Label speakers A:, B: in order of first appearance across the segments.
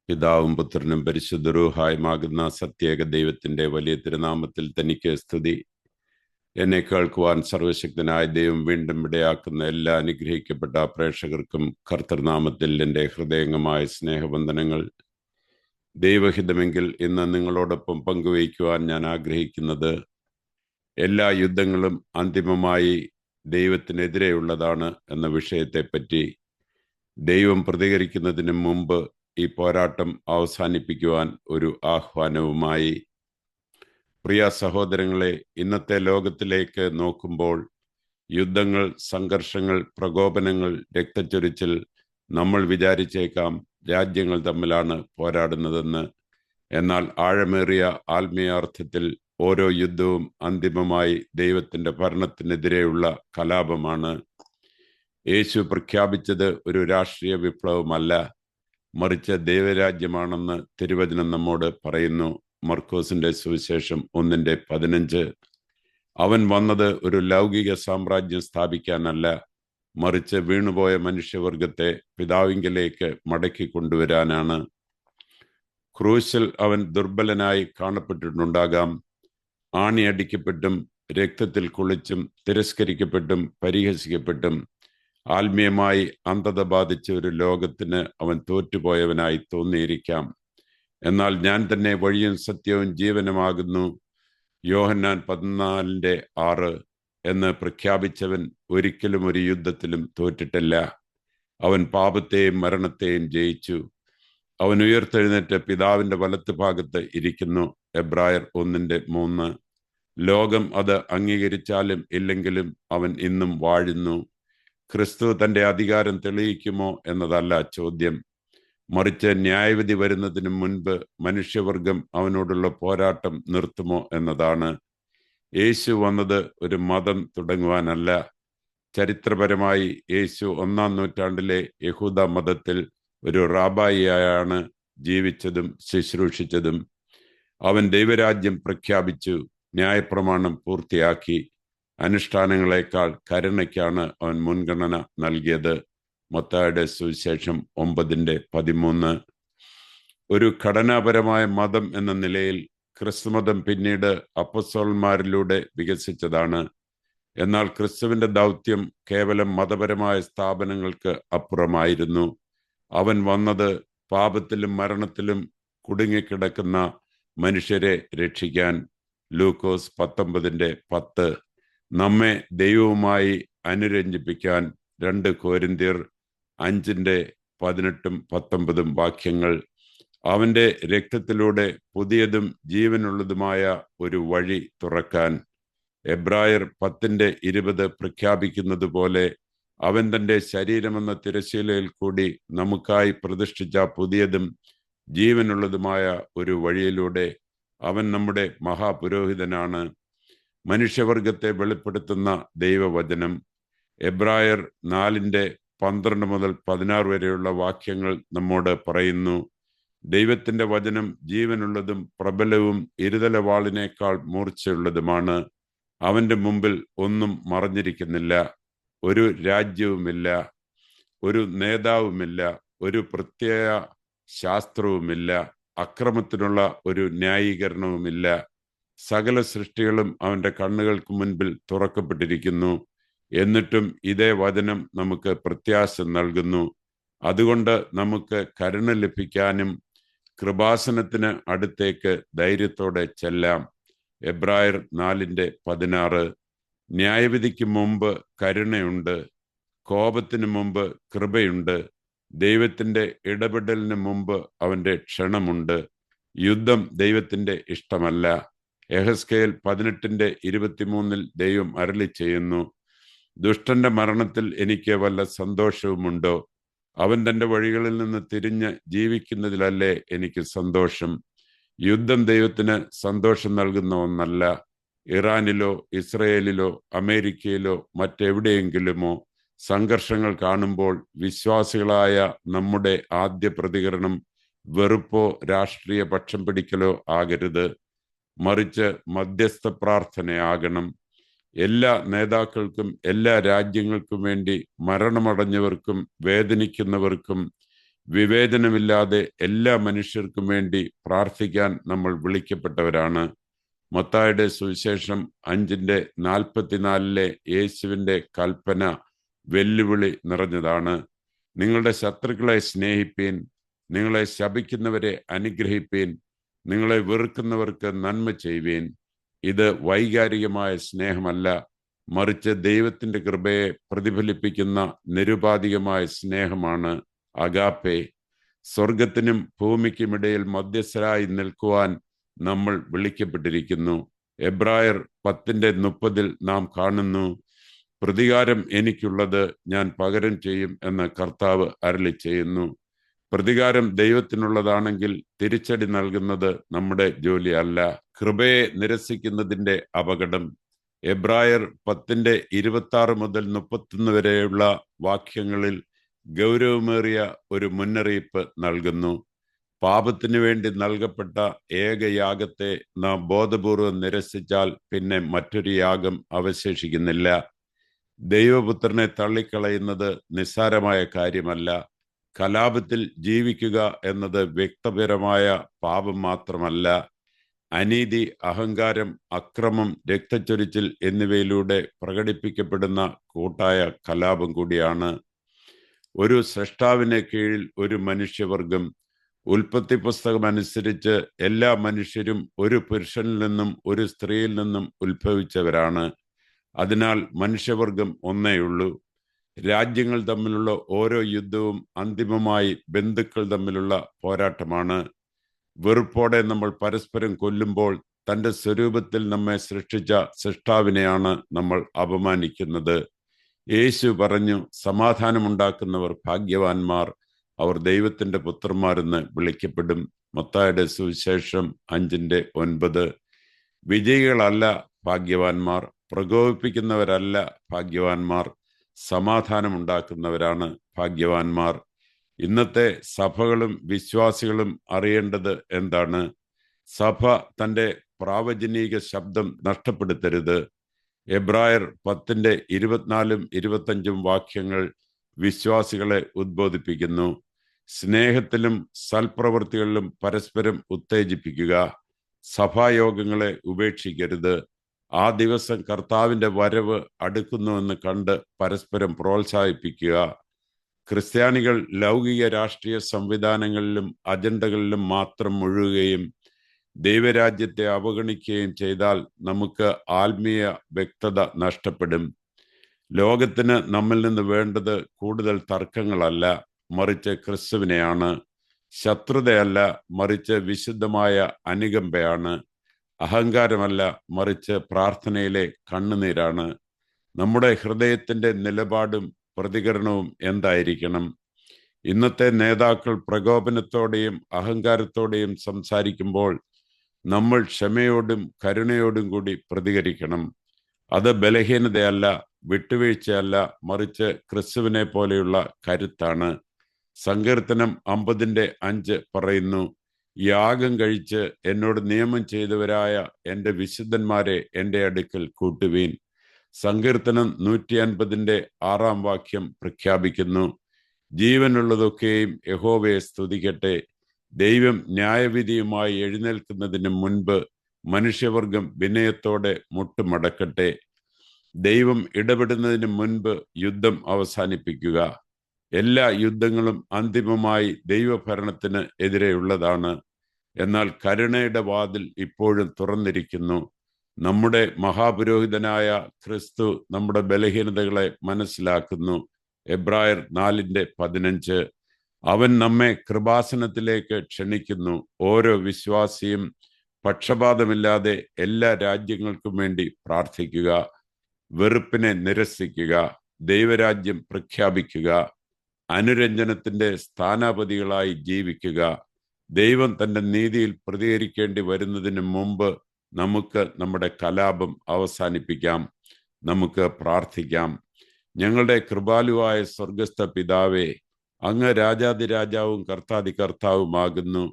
A: പിതാവും പുത്രനും പരിശുദ്ധരൂഹായുമാകുന്ന സത്യേക ദൈവത്തിന്റെ വലിയ തിരുനാമത്തിൽ തനിക്ക് സ്തുതി. എന്നെ കേൾക്കുവാൻ സർവശക്തനായ ദൈവം വീണ്ടും ഇടയാക്കുന്ന എല്ലാ അനുഗ്രഹിക്കപ്പെട്ട പ്രേക്ഷകർക്കും കർത്തൃനാമത്തിൽ എൻ്റെ ഹൃദയംഗമായ സ്നേഹവന്ദനങ്ങൾ. ദൈവഹിതമെങ്കിൽ ഇന്ന് നിങ്ങളോടൊപ്പം പങ്കുവയ്ക്കുവാൻ ഞാൻ ആഗ്രഹിക്കുന്നത് എല്ലാ യുദ്ധങ്ങളും അന്തിമമായി ദൈവത്തിനെതിരെയുള്ളതാണ് എന്ന വിഷയത്തെപ്പറ്റി. ദൈവം പ്രതികരിക്കുന്നതിന് മുമ്പ് ഈ പോരാട്ടം അവസാനിപ്പിക്കുവാൻ ഒരു ആഹ്വാനവുമായി. പ്രിയ സഹോദരങ്ങളെ, ഇന്നത്തെ ലോകത്തിലേക്ക് നോക്കുമ്പോൾ യുദ്ധങ്ങൾ, സംഘർഷങ്ങൾ, പ്രകോപനങ്ങൾ, രക്തച്ചൊരിച്ചിൽ നമ്മൾ വിചാരിച്ചേക്കാം രാജ്യങ്ങൾ തമ്മിലാണ് പോരാടുന്നതെന്ന്. എന്നാൽ ആഴമേറിയ ആത്മീയാർത്ഥത്തിൽ ഓരോ യുദ്ധവും അന്തിമമായി ദൈവത്തിൻ്റെ ഭരണത്തിനെതിരെയുള്ള കലാപമാണ്. യേശു പ്രഖ്യാപിച്ചത് ഒരു രാഷ്ട്രീയ വിപ്ലവമല്ല, മറിച്ച് ദൈവരാജ്യമാണെന്ന് തിരുവചനം നമ്മോട് പറയുന്നു. മർക്കോസിന്റെ സുവിശേഷം 1:15. അവൻ വന്നത് ഒരു ലൗകിക സാമ്രാജ്യം സ്ഥാപിക്കാനല്ല, മറിച്ച് വീണുപോയ മനുഷ്യവർഗത്തെ പിതാവിങ്കലേക്ക് മടക്കി കൊണ്ടുവരാനാണ്. ക്രൂശിൽ അവൻ ദുർബലനായി കാണപ്പെട്ടിട്ടുണ്ടാകാം. ആണിയടിക്കപ്പെട്ടും രക്തത്തിൽ കുളിച്ചും തിരസ്കരിക്കപ്പെട്ടും പരിഹസിക്കപ്പെട്ടും ആത്മീയമായി അന്ധത ബാധിച്ച ഒരു ലോകത്തിന് അവൻ തോറ്റുപോയവനായി തോന്നിയിരിക്കാം. എന്നാൽ ഞാൻ തന്നെ വഴിയും സത്യവും ജീവനുമാകുന്നു, യോഹന്നാൻ 14:6 എന്ന് പ്രഖ്യാപിച്ചവൻ ഒരിക്കലും ഒരു യുദ്ധത്തിലും തോറ്റിട്ടില്ല. അവൻ പാപത്തെയും മരണത്തെയും ജയിച്ചു. അവൻ ഉയർത്തെഴുന്നേറ്റ് പിതാവിന്റെ വലത്തുഭാഗത്ത് ഇരിക്കുന്നു. എബ്രായർ 1:3. ലോകം അത് അംഗീകരിച്ചാലും ഇല്ലെങ്കിലും അവൻ ഇന്നും വാഴുന്നു. ക്രിസ്തു തന്റെ അധികാരം തെളിയിക്കുമോ എന്നതല്ല ചോദ്യം, മറിച്ച് ന്യായവിധി വരുന്നതിന് മുൻപ് മനുഷ്യവർഗം അവനോടുള്ള പോരാട്ടം നിർത്തുമോ എന്നതാണ്. യേശു വന്നത് ഒരു മതം തുടങ്ങുവാനല്ല. ചരിത്രപരമായി യേശു 1-ാം നൂറ്റാണ്ടിലെ യഹൂദ മതത്തിൽ ഒരു റാബായിയായാണ് ജീവിച്ചതും ശുശ്രൂഷിച്ചതും. അവൻ ദൈവരാജ്യം പ്രഖ്യാപിച്ചു, ന്യായപ്രമാണം പൂർത്തിയാക്കി. അനുഷ്ഠാനങ്ങളെക്കാൾ കരുണയ്ക്കാണ് അവൻ മുൻഗണന നൽകിയത്. മത്തായിയുടെ സുവിശേഷം 9:13. ഒരു ഘടനാപരമായ മതം എന്ന നിലയിൽ ക്രിസ്തുമതം പിന്നീട് അപ്പോസ്തലന്മാരിലൂടെ വികസിച്ചതാണ്. എന്നാൽ ക്രിസ്തുവിന്റെ ദൗത്യം കേവലം മതപരമായ സ്ഥാപനങ്ങൾക്ക് അപ്പുറമായിരുന്നു. അവൻ വന്നത് പാപത്തിലും മരണത്തിലും കുടുങ്ങിക്കിടക്കുന്ന മനുഷ്യരെ രക്ഷിക്കാൻ. ലൂക്കോസ് 19:10. നമ്മെ ദൈവവുമായി അനുരഞ്ജിപ്പിക്കാൻ. 2 കൊരിന്ത്യർ 5:18-19 വാക്യങ്ങൾ. അവന്റെ രക്തത്തിലൂടെ പുതിയതും ജീവനുള്ളതുമായ ഒരു വഴി തുറക്കാൻ. എബ്രായർ 10:20 പ്രഖ്യാപിക്കുന്നത് പോലെ അവൻ തന്റെ ശരീരമെന്ന തിരശ്ശീലയിൽ കൂടി നമുക്കായി പ്രതിഷ്ഠിച്ച പുതിയതും ജീവനുള്ളതുമായ ഒരു വഴിയിലൂടെ അവൻ നമ്മുടെ മഹാപുരോഹിതനാണ്. മനുഷ്യവർഗത്തെ വെളിപ്പെടുത്തുന്ന ദൈവവചനം. എബ്രായർ 4:12-16 വരെയുള്ള വാക്യങ്ങൾ നമ്മോട് പറയുന്നു, ദൈവത്തിന്റെ വചനം ജീവനുള്ളതും പ്രബലവും ഇരുതല വാളിനേക്കാൾ മൂർച്ചയുള്ളതുമാണ്. അവന്റെ മുമ്പിൽ ഒന്നും മറഞ്ഞിരിക്കുന്നില്ല. ഒരു രാജ്യവുമില്ല, ഒരു നേതാവുമില്ല, ഒരു പ്രത്യേക ശാസ്ത്രവുമില്ല, അക്രമത്തിനുള്ള ഒരു ന്യായീകരണവുമില്ല. സകല സൃഷ്ടികളും അവന്റെ കണ്ണുകൾക്ക് മുൻപിൽ തുറക്കപ്പെട്ടിരിക്കുന്നു. എന്നിട്ടും ഇതേ വചനം നമുക്ക് പ്രത്യാശ നൽകുന്നു. അതുകൊണ്ട് നമുക്ക് കരുണ ലഭിക്കാനും കൃപാസനത്തിന് അടുത്തേക്ക് ധൈര്യത്തോടെ ചെല്ലാം. എബ്രായർ 4:16. ന്യായവിധിക്ക് മുമ്പ് കരുണയുണ്ട്, കോപത്തിന് മുമ്പ് കൃപയുണ്ട്, ദൈവത്തിന്റെ ഇടപെടലിന് മുമ്പ് അവന്റെ ക്ഷണമുണ്ട്. യുദ്ധം ദൈവത്തിന്റെ ഇഷ്ടമല്ല. യെഹെസ്കേൽ 18:23 ദൈവം അരുളി ചെയ്യുന്നു, ദുഷ്ടന്റെ മരണത്തിൽ എനിക്ക് വല്ല സന്തോഷവുമുണ്ടോ? അവൻ തന്റെ വഴികളിൽ നിന്ന് തിരിഞ്ഞ് ജീവിക്കുന്നതിലല്ലേ എനിക്ക് സന്തോഷം. യുദ്ധം ദൈവത്തിന് സന്തോഷം നൽകുന്ന ഒന്നല്ല. ഇറാനിലോ ഇസ്രയേലിലോ അമേരിക്കയിലോ മറ്റെവിടെയെങ്കിലുമോ സംഘർഷങ്ങൾ കാണുമ്പോൾ വിശ്വാസികളായ നമ്മുടെ ആദ്യ പ്രതികരണം വെറുപ്പോ രാഷ്ട്രീയ പക്ഷം പിടിക്കലോ ആകരുത്, മറിച്ച് മധ്യസ്ഥ പ്രാർത്ഥനയാകണം. എല്ലാ നേതാക്കൾക്കും എല്ലാ രാജ്യങ്ങൾക്കും വേണ്ടി മരണമടഞ്ഞവർക്കും വേദനിക്കുന്നവർക്കും വിവേചനമില്ലാതെ എല്ലാ മനുഷ്യർക്കും വേണ്ടി പ്രാർത്ഥിക്കാൻ നമ്മൾ വിളിക്കപ്പെട്ടവരാണ്. മത്തായിയുടെ സുവിശേഷം 5:44 യേശുവിൻ്റെ കൽപ്പന വെല്ലുവിളി നിറഞ്ഞതാണ്. നിങ്ങളുടെ ശത്രുക്കളെ സ്നേഹിപ്പീൻ, നിങ്ങളെ ശപിക്കുന്നവരെ അനുഗ്രഹിപ്പീൻ, നിങ്ങളെ വെറുക്കുന്നവർക്ക് നന്മ ചെയ്യുവീൻ. ഇത് വൈകാരികമായ സ്നേഹമല്ല, മറിച്ച് ദൈവത്തിൻ്റെ കൃപയെ പ്രതിഫലിപ്പിക്കുന്ന നിരുപാധികമായ സ്നേഹമാണ് അഗാപ്പെ. സ്വർഗത്തിനും ഭൂമിക്കുമിടയിൽ മധ്യസ്ഥരായി നിൽക്കുവാൻ നമ്മൾ വിളിക്കപ്പെട്ടിരിക്കുന്നു. എബ്രായർ 10:30 നാം കാണുന്നു, പ്രതികാരം എനിക്കുള്ളത്, ഞാൻ പകരം ചെയ്യും എന്ന് കർത്താവ് അരുളി ചെയ്യുന്നു. പ്രതികാരം ദൈവത്തിനുള്ളതാണെങ്കിൽ തിരിച്ചടി നൽകുന്നത് നമ്മുടെ ജോലിയല്ല. കൃപയെ നിരസിക്കുന്നതിൻ്റെ അപകടം. എബ്രായർ 10:26 മുതൽ 31 വരെയുള്ള വാക്യങ്ങളിൽ ഗൗരവമേറിയ ഒരു മുന്നറിയിപ്പ് നൽകുന്നു. പാപത്തിനു വേണ്ടി നൽകപ്പെട്ട ഏകയാഗത്തെ നാം ബോധപൂർവം നിരസിച്ചാൽ പിന്നെ മറ്റൊരു യാഗം അവശേഷിക്കുന്നില്ല. ദൈവപുത്രനെ തള്ളിക്കളയുന്നത് നിസ്സാരമായ കാര്യമല്ല. കലാപത്തിൽ ജീവിക്കുക എന്നത് വ്യക്തിപരമായ പാപം മാത്രമല്ല, അനീതി, അഹങ്കാരം, അക്രമം, രക്തച്ചൊരിച്ചിൽ എന്നിവയിലൂടെ പ്രകടിപ്പിക്കപ്പെടുന്ന കൂട്ടായ കലാപം കൂടിയാണ്. ഒരു സ്രഷ്ടാവിന് കീഴിൽ ഒരു മനുഷ്യവർഗം. ഉൽപ്പത്തി പുസ്തകം അനുസരിച്ച് എല്ലാ മനുഷ്യരും ഒരു പുരുഷനിൽ നിന്നും ഒരു സ്ത്രീയിൽ നിന്നും ഉത്ഭവിച്ചവരാണ്. അതിനാൽ മനുഷ്യവർഗം ഒന്നേയുള്ളൂ. രാജ്യങ്ങൾ തമ്മിലുള്ള ഓരോ യുദ്ധവും അന്തിമമായി ബന്ധുക്കൾ തമ്മിലുള്ള പോരാട്ടമാണ്. വെറുപ്പോടെ നമ്മൾ പരസ്പരം കൊല്ലുമ്പോൾ തൻ്റെ സ്വരൂപത്തിൽ നമ്മെ സൃഷ്ടിച്ച സൃഷ്ടാവിനെയാണ് നമ്മൾ അപമാനിക്കുന്നത്. യേശു പറഞ്ഞു, സമാധാനമുണ്ടാക്കുന്നവർ ഭാഗ്യവാന്മാർ, അവർ ദൈവത്തിൻ്റെ പുത്രന്മാരെന്ന് വിളിക്കപ്പെടും. മത്തായിയുടെ സുവിശേഷം 5:9. വിജയികളല്ല ഭാഗ്യവാന്മാർ, പ്രകോപിപ്പിക്കുന്നവരല്ല ഭാഗ്യവാന്മാർ, സമാധാനമുണ്ടാക്കുന്നവരാണ് ഭാഗ്യവാന്മാർ. ഇന്നത്തെ സഭകളും വിശ്വാസികളും അറിയേണ്ടത് എന്താണ്? സഭ തൻ്റെ പ്രാവചനിക ശബ്ദം നഷ്ടപ്പെടുത്തരുത്. എബ്രായർ 10:24-25 വാക്യങ്ങൾ വിശ്വാസികളെ ഉദ്ബോധിപ്പിക്കുന്നു. സ്നേഹത്തിലും സൽപ്രവൃത്തികളിലും പരസ്പരം ഉത്തേജിപ്പിക്കുക. സഭായോഗങ്ങളെ ഉപേക്ഷിക്കരുത്. ആ ദിവസം കർത്താവിൻ്റെ വരവ് അടുക്കുന്നുവെന്ന് കണ്ട് പരസ്പരം പ്രോത്സാഹിപ്പിക്കുക. ക്രിസ്ത്യാനികൾ ലൗകിക രാഷ്ട്രീയ സംവിധാനങ്ങളിലും അജണ്ടകളിലും മാത്രം മുഴുകുകയും ദൈവരാജ്യത്തെ അവഗണിക്കുകയും ചെയ്താൽ നമുക്ക് ആത്മീയ വ്യക്തത നഷ്ടപ്പെടും. ലോകത്തിന് നമ്മിൽ നിന്ന് വേണ്ടത് കൂടുതൽ തർക്കങ്ങളല്ല, മറിച്ച് ക്രിസ്തുവിനെയാണ്. ശത്രുതയല്ല, മറിച്ച് വിശുദ്ധമായ അനുകമ്പയാണ്. അഹങ്കാരമല്ല, മറിച്ച് പ്രാർത്ഥനയിലെ കണ്ണുനീരാണ്. നമ്മുടെ ഹൃദയത്തിൻ്റെ നിലപാടും പ്രതികരണവും എന്തായിരിക്കണം? ഇന്നത്തെ നേതാക്കൾ പ്രകോപനത്തോടെയും അഹങ്കാരത്തോടെയും സംസാരിക്കുമ്പോൾ നമ്മൾ ക്ഷമയോടും കരുണയോടും കൂടി പ്രതികരിക്കണം. അത് ബലഹീനതയല്ല, വിട്ടുവീഴ്ചയല്ല, മറിച്ച് ക്രിസ്തുവിനെ പോലെയുള്ള കരുത്താണ്. സങ്കീർത്തനം 50:5 പറയുന്നു, യാഗം കഴിച്ച് എന്നോട് നിയമം ചെയ്തവരായ എൻ്റെ വിശുദ്ധന്മാരെ എൻ്റെ അടുക്കൽ കൂട്ടുവീൻ. സങ്കീർത്തനം 150:6 വാക്യം പ്രഖ്യാപിക്കുന്നു, ജീവനുള്ളതൊക്കെയും യഹോവയെ സ്തുതിക്കട്ടെ. ദൈവം ന്യായവിധിയുമായി എഴുന്നേൽക്കുന്നതിന് മുൻപ് മനുഷ്യവർഗം വിനയത്തോടെ മുട്ടുമടക്കട്ടെ. ദൈവം ഇടപെടുന്നതിന് മുൻപ് യുദ്ധം അവസാനിപ്പിക്കുക. എല്ലാ യുദ്ധങ്ങളും അന്തിമമായി ദൈവഭരണത്തിന് എതിരെയുള്ളതാണ്. എന്നാൽ കരുണയുടെ വാതിൽ ഇപ്പോഴും തുറന്നിരിക്കുന്നു. നമ്മുടെ മഹാപുരോഹിതനായ ക്രിസ്തു നമ്മുടെ ബലഹീനതകളെ മനസ്സിലാക്കുന്നു. എബ്രായർ 4:15. അവൻ നമ്മെ കൃപാസനത്തിലേക്ക് ക്ഷണിക്കുന്നു. ഓരോ വിശ്വാസിയും പക്ഷപാതമില്ലാതെ എല്ലാ രാജ്യങ്ങൾക്കും വേണ്ടി പ്രാർത്ഥിക്കുക. വെറുപ്പിനെ നിരസിക്കുക. ദൈവരാജ്യം പ്രഖ്യാപിക്കുക. അനുരഞ്ജനത്തിൻ്റെ സ്ഥാനാപതികളായി ജീവിക്കുക. ദൈവം തൻ്റെ നീതിയിൽ പ്രതികരിക്കേണ്ടി വരുന്നതിന് മുമ്പ് നമുക്ക് നമ്മുടെ കലാപം അവസാനിപ്പിക്കാം. നമുക്ക് പ്രാർത്ഥിക്കാം. ഞങ്ങളുടെ കൃപാലുവായ സ്വർഗസ്ഥ പിതാവേ, അങ്ങ് രാജാതിരാജാവും കർത്താതി കർത്താവുമാകുന്നു.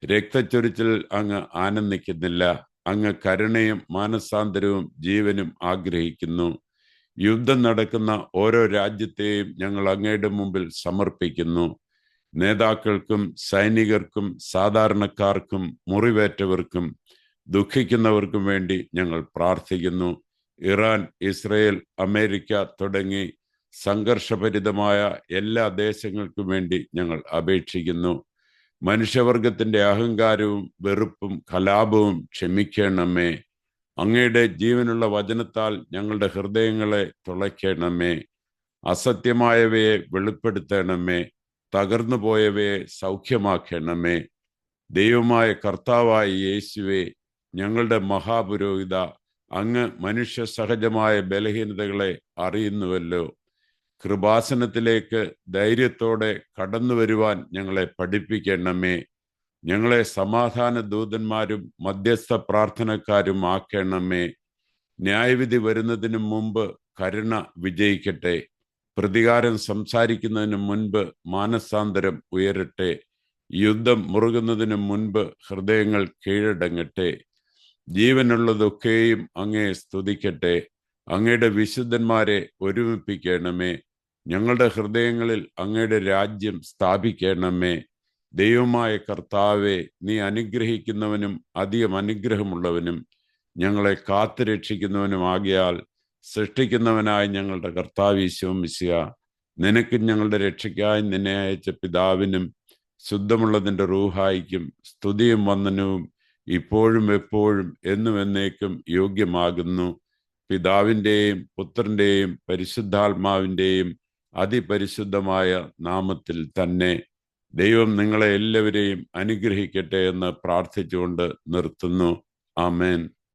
A: രക്തച്ചൊരിച്ചിൽ അങ്ങ് ആനന്ദിക്കുന്നില്ല. അങ്ങ് കരുണയും മാനസാന്തരവും ജീവനും ആഗ്രഹിക്കുന്നു. യുദ്ധം നടക്കുന്ന ഓരോ രാജ്യത്തെയും ഞങ്ങൾ അങ്ങയുടെ മുമ്പിൽ സമർപ്പിക്കുന്നു. നേതാക്കൾക്കും സൈനികർക്കും സാധാരണക്കാർക്കും മുറിവേറ്റവർക്കും ദുഃഖിക്കുന്നവർക്കും വേണ്ടി ഞങ്ങൾ പ്രാർത്ഥിക്കുന്നു. ഇറാൻ, ഇസ്രയേൽ, അമേരിക്ക തുടങ്ങി സംഘർഷഭരിതമായ എല്ലാ ദേശങ്ങൾക്കും വേണ്ടി ഞങ്ങൾ അപേക്ഷിക്കുന്നു. മനുഷ്യവർഗത്തിന്റെ അഹങ്കാരവും വെറുപ്പും കലാപവും ക്ഷമിക്കണമേ. അങ്ങയുടെ ജീവനുള്ള വചനത്താൽ ഞങ്ങളുടെ ഹൃദയങ്ങളെ തുളയ്ക്കണമേ. അസത്യമായവയെ വെളിപ്പെടുത്തണമേ. തകർന്നു പോയവയെ സൗഖ്യമാക്കണമേ. ദൈവമായ കർത്താവായ യേശുവേ, ഞങ്ങളുടെ മഹാപുരോഹിത, അങ്ങ് മനുഷ്യ സഹജമായ ബലഹീനതകളെ അറിയുന്നുവല്ലോ. കൃപാസനത്തിലേക്ക് ധൈര്യത്തോടെ കടന്നു വരുവാൻ ഞങ്ങളെ പഠിപ്പിക്കണമേ. ഞങ്ങളെ സമാധാന ദൂതന്മാരും മധ്യസ്ഥ പ്രാർത്ഥനക്കാരും ആക്കണമേ. ന്യായവിധി വരുന്നതിന് മുമ്പ് കരുണ വിജയിക്കട്ടെ. പ്രതികാരം സംസാരിക്കുന്നതിന് മുൻപ് മാനസാന്തരം ഉയരട്ടെ. യുദ്ധം മുറുകുന്നതിന് മുൻപ് ഹൃദയങ്ങൾ കീഴടങ്ങട്ടെ. ജീവനുള്ളതൊക്കെയും അങ്ങയെ സ്തുതിക്കട്ടെ. അങ്ങയുടെ വിശുദ്ധന്മാരെ ഒരുമിപ്പിക്കണമേ. ഞങ്ങളുടെ ഹൃദയങ്ങളിൽ അങ്ങയുടെ രാജ്യം സ്ഥാപിക്കണമേ. ദൈവമായ കർത്താവെ, നീ അനുഗ്രഹിക്കുന്നവനും അധികം അനുഗ്രഹമുള്ളവനും ഞങ്ങളെ കാത്തുരക്ഷിക്കുന്നവനും ആകയാൽ സൃഷ്ടിക്കുന്നവനായ ഞങ്ങളുടെ കർത്താവ് ഈശോ മിശിഹാ, നിനക്കും ഞങ്ങളുടെ രക്ഷയ്ക്കായി നിന്നെ അയച്ച പിതാവിനും ശുദ്ധമുള്ളതിൻ്റെ റൂഹായിക്കും സ്തുതിയും വന്ദനവും ഇപ്പോഴും എപ്പോഴും എന്നും എന്നേക്കും യോഗ്യമാകുന്നു. പിതാവിൻ്റെയും പുത്രൻ്റെയും പരിശുദ്ധാത്മാവിൻ്റെയും അതിപരിശുദ്ധമായ നാമത്തിൽ തന്നെ. ദൈവം നിങ്ങളെ എല്ലാവരെയും അനുഗ്രഹിക്കട്ടെ എന്ന് പ്രാർത്ഥിച്ചുകൊണ്ട് നിർത്തുന്നു. ആമേൻ.